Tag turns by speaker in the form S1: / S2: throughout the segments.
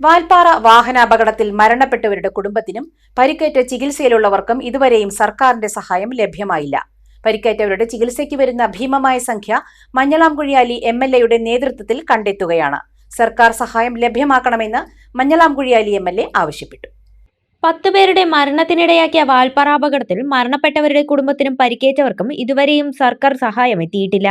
S1: വാൽപ്പാറ വാഹനാപകടത്തിൽ മരണപ്പെട്ടവരുടെ കുടുംബത്തിനും പരിക്കേറ്റ് ചികിത്സയിലുള്ളവർക്കും ഇതുവരെയും സർക്കാരിന്റെ സഹായം ലഭ്യമായില്ല. പരിക്കേറ്റവരുടെ ചികിത്സയ്ക്ക് വരുന്ന ഭീമമായ സംഖ്യ മഞ്ഞളാംകുഴി എംഎൽഎയുടെ നേതൃത്വത്തിൽ കണ്ടെത്തുകയാണ്. സർക്കാർ സഹായം ലഭ്യമാക്കണമെന്ന് മഞ്ഞളാംകുഴി എംഎൽഎ ആവശ്യപ്പെട്ടു.
S2: 10 പേരുടെ മരണത്തിനിടയാക്കിയ വാൽപ്പാറ അപകടത്തിൽ മരണപ്പെട്ടവരുടെ കുടുംബത്തിനും പരിക്കേറ്റവർക്കും ഇതുവരെയും സർക്കാർ സഹായം എത്തിയിട്ടില്ല.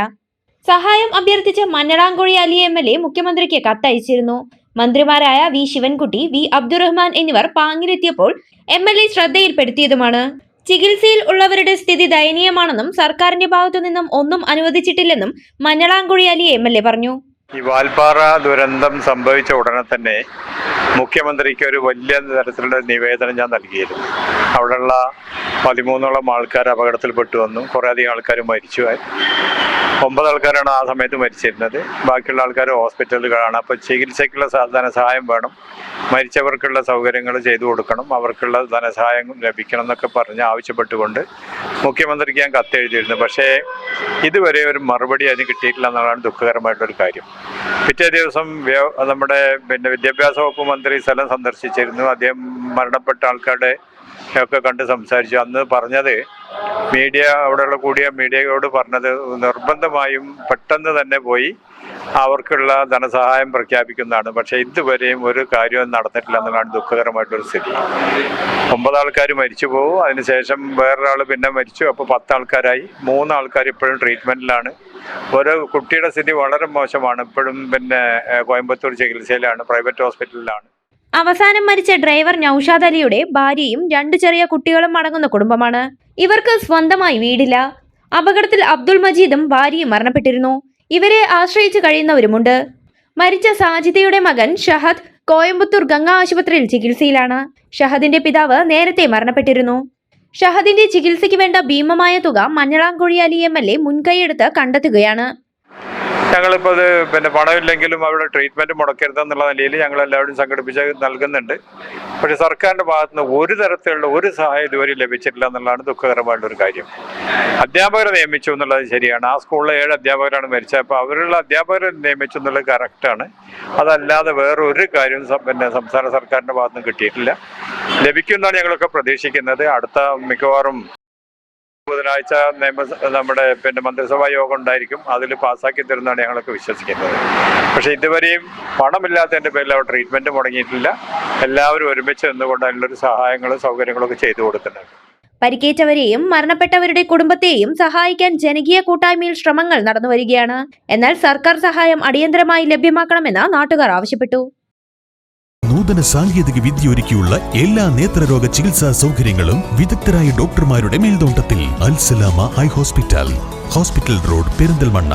S2: സഹായം അഭ്യർത്ഥിച്ച് മഞ്ഞളാംകുഴി എംഎൽഎ മുഖ്യമന്ത്രിക്ക് കത്തയച്ചിരുന്നു. മന്ത്രിമാരായ വി ശിവൻകുട്ടി, വി അബ്ദുറഹ്മാൻ എന്നിവർ പാങ്ങിലെത്തിയപ്പോൾ എംഎൽഎ ശ്രദ്ധയിൽപ്പെടുത്തിയതുമാണ്. ചികിത്സയിൽ ഉള്ളവരുടെ സ്ഥിതി ദയനീയമാണെന്നും സർക്കാരിന്റെ ഭാഗത്തുനിന്നും ഒന്നും അനുവദിച്ചിട്ടില്ലെന്നും മഞ്ഞളാംകുഴി എംഎൽഎ പറഞ്ഞു.
S3: ഈ വാൽപ്പാറ ദുരന്തം സംഭവിച്ച ഉടനെ തന്നെ മുഖ്യമന്ത്രിക്ക് ഒരു വലിയ തരത്തിലുള്ള നിവേദനം ഞാൻ നൽകിയിരുന്നു. അവിടെയുള്ള 13ഓളം ആൾക്കാർ അപകടത്തിൽപ്പെട്ടു വന്നു. കുറേയധികം ആൾക്കാർ മരിച്ചു. 9 ആൾക്കാരാണ് ആ സമയത്ത് മരിച്ചിരുന്നത്. ബാക്കിയുള്ള ആൾക്കാർ ഹോസ്പിറ്റലുകളാണ്. അപ്പോൾ ചികിത്സയ്ക്കുള്ള ധനസഹായം വേണം, മരിച്ചവർക്കുള്ള സൗകര്യങ്ങൾ ചെയ്തു കൊടുക്കണം, അവർക്കുള്ള ധനസഹായം ലഭിക്കണം എന്നൊക്കെ പറഞ്ഞ് ആവശ്യപ്പെട്ടുകൊണ്ട് മുഖ്യമന്ത്രിക്ക് ഞാൻ കത്തെഴുതിയിരുന്നു. പക്ഷേ ഇതുവരെ ഒരു മറുപടി അതിന് കിട്ടിയിട്ടില്ല എന്നുള്ളതാണ് ദുഃഖകരമായിട്ടൊരു കാര്യം. പിറ്റേ ദിവസം നമ്മുടെ വിദ്യാഭ്യാസ വകുപ്പ് മന്ത്രി സ്ഥലം സന്ദർശിച്ചിരുന്നു. അദ്ദേഹം മരണപ്പെട്ട ആൾക്കാരുടെ ഒക്കെ കണ്ട് സംസാരിച്ചു. അന്ന് പറഞ്ഞത് അവിടെയുള്ള കൂടിയ മീഡിയയോട് പറഞ്ഞത് നിർബന്ധമായും പെട്ടെന്ന് തന്നെ പോയി അവർക്കുള്ള ധനസഹായം പ്രഖ്യാപിക്കുന്നതാണ്. പക്ഷെ ഇതുവരെയും ഒരു കാര്യവും നടന്നിട്ടില്ല എന്നുള്ളതാണ് ദുഃഖകരമായിട്ടൊരു സ്ഥിതി. 9 ആൾക്കാർ മരിച്ചു പോകും. അതിനുശേഷം വേറൊരാൾ പിന്നെ മരിച്ചു. അപ്പോൾ 10 ആൾക്കാരായി. 3 ആൾക്കാർ ഇപ്പോഴും ട്രീറ്റ്മെന്റിലാണ്. ഒരു കുട്ടിയുടെ സ്ഥിതി വളരെ മോശമാണ്. ഇപ്പോഴും കോയമ്പത്തൂർ ചികിത്സയിലാണ്, പ്രൈവറ്റ് ഹോസ്പിറ്റലിലാണ്.
S2: അവസാനം മരിച്ച ഡ്രൈവർ നൌഷാദ് അലിയുടെ ഭാര്യയും 2 ചെറിയ കുട്ടികളും അടങ്ങുന്ന കുടുംബമാണ്. ഇവർക്ക് സ്വന്തമായി വീടില്ല. അപകടത്തിൽ അബ്ദുൾ മജീദും ഭാര്യയും മരണപ്പെട്ടിരുന്നു. ഇവരെ ആശ്രയിച്ച് കഴിയുന്നവരുമുണ്ട്. മരിച്ച സാജിദയുടെ മകൻ ഷഹദ് കോയമ്പത്തൂർ ഗംഗ ആശുപത്രിയിൽ ചികിത്സയിലാണ്. ഷഹദിന്റെ പിതാവ് നേരത്തെ മരണപ്പെട്ടിരുന്നു. ഷഹദിന്റെ ചികിത്സയ്ക്ക് വേണ്ട ഭീമമായ തുക മഞ്ഞളാംകുഴി എംഎൽഎ മുൻകൈയെടുത്ത് കണ്ടെത്തുകയാണ്.
S3: ഞങ്ങളിപ്പോൾ അത് പണമില്ലെങ്കിലും അവിടെ ട്രീറ്റ്മെന്റ് മുടക്കരുതെന്നുള്ള നിലയിൽ ഞങ്ങൾ എല്ലാവരും സംഘടിപ്പിച്ച് നൽകുന്നുണ്ട്. പക്ഷെ സർക്കാരിന്റെ ഭാഗത്തുനിന്ന് ഒരു തരത്തിലുള്ള ഒരു സഹായം ഇതുവരെ ലഭിച്ചിട്ടില്ല എന്നുള്ളതാണ് ദുഃഖകരമായിട്ടുള്ളൊരു കാര്യം. അധ്യാപകരെ നിയമിച്ചു എന്നുള്ളത് ശരിയാണ്. ആ സ്കൂളിലെ 7 അധ്യാപകരാണ് മരിച്ചത്. അപ്പോൾ അവരുള്ള അധ്യാപകരെ നിയമിച്ചു എന്നുള്ളത് കറക്റ്റാണ്. അതല്ലാതെ വേറെ ഒരു കാര്യവും സംസ്ഥാന സർക്കാരിന്റെ ഭാഗത്തുനിന്ന് കിട്ടിയിട്ടില്ല. ലഭിക്കുമെന്നാണ് ഞങ്ങളൊക്കെ പ്രതീക്ഷിക്കുന്നത്. അടുത്ത മിക്കവാറും ബുധനാഴ്ച നമ്മുടെ മന്ത്രിസഭാ യോഗം ഉണ്ടായിരിക്കും. അതിൽ പാസ്സാക്കി തരുന്നതാണ് ഞങ്ങളൊക്കെ വിശ്വസിക്കുന്നത്. പക്ഷെ ഇതുവരെയും പണമില്ലാത്തതിന്റെ പേരിൽ അവർ ട്രീറ്റ്മെന്റ് മുടങ്ങിയിട്ടില്ല. എല്ലാവരും ഒരുമിച്ച് നിന്നുകൊണ്ട് അതിനുള്ളൊരു സഹായങ്ങളും സൗകര്യങ്ങളൊക്കെ ചെയ്തു കൊടുക്കുന്നുണ്ട്.
S2: പരിക്കേറ്റവരെയും മരണപ്പെട്ടവരുടെ കുടുംബത്തെയും സഹായിക്കാൻ ജനകീയ കൂട്ടായ്മയിൽ ശ്രമങ്ങൾ നടന്നുവരികയാണ്. എന്നാൽ സർക്കാർ സഹായം അടിയന്തരമായി ലഭ്യമാക്കണമെന്ന് നാട്ടുകാർ ആവശ്യപ്പെട്ടു.
S4: നൂതന സാങ്കേതിക വിദ്യ ഒരുക്കിയുള്ള എല്ലാ നേത്രരോഗ ചികിത്സാ സൗകര്യങ്ങളും വിദഗ്ധരായ ഡോക്ടർമാരുടെ മേൽനോട്ടത്തിൽ അൽ സലാമ ഹൈ ഹോസ്പിറ്റൽ റോഡ്, പെരിന്തൽമണ്ണ.